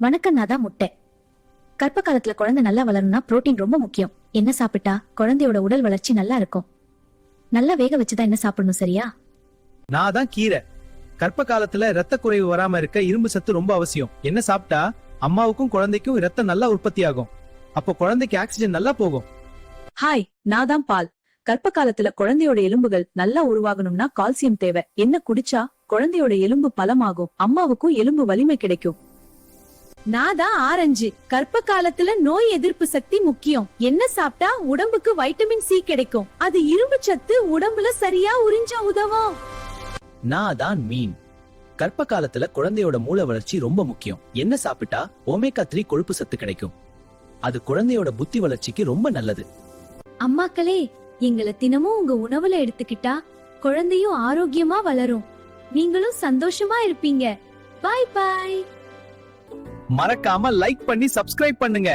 வணக்கம். நான் தான் முட்டை. கர்ப்ப காலத்துல குழந்தை நல்லா வளரணும்னா புரோட்டீன் ரொம்ப முக்கியம். என்ன சாப்பிட்டா குழந்தையோட உடல் வளர்ச்சி நல்லா இருக்கும்? நல்லா வேக வச்சுதான் என்ன சாப்பிடணும், சரியா? நான் தான் கீரை. கர்ப்ப காலத்துல ரத்த குறைவு வராம இருக்க இரும்பு சத்து ரொம்ப அவசியம். என்ன சாப்பிட்டா அம்மாவுக்கும் குழந்தைக்கும் ரத்தம் நல்லா உற்பத்தி ஆகும். அப்போ குழந்தைக்கு ஆக்சிஜன் நல்லா போகும். ஹாய், நான் தான் பால். கர்ப்ப காலத்துல குழந்தையோட எலும்புகள் நல்லா உருவாகணும்னா கால்சியம் தேவை. என்ன குடிச்சா குழந்தையோட எலும்பு பலமாகும், அம்மாவுக்கும் எலும்பு வலிமை கிடைக்கும். நான் தான் ஆரஞ்சு. கர்ப்ப காலத்துல நோய் எதிர்ப்பு சக்தி முக்கியம். என்ன சாப்பிட்டா உடம்புக்கு வைட்டமின் சி கிடைக்கும். அது இரும்பு சத்து உடம்புல சரியா உறிஞ்ச உதவும். நான் தான் மீன். கர்ப்ப காலத்துல குழந்தையோட மூளை வளர்ச்சி ரொம்ப முக்கியம். என்ன சாப்பிட்டா ஒமேகா 3 கொழுப்பு சத்து கிடைக்கும். அது குழந்தையோட புத்தி வளர்ச்சிக்கு ரொம்ப நல்லது. அம்மாக்களே, எங்களை தினமும் உங்க உணவுல எடுத்துக்கிட்டா குழந்தையும் ஆரோக்கியமா வளரும். நீங்களும் சந்தோஷமா இருப்பீங்க. பாய் பாய். மறக்காம லைக் பண்ணி சப்ஸ்கிரைப் பண்ணுங்க.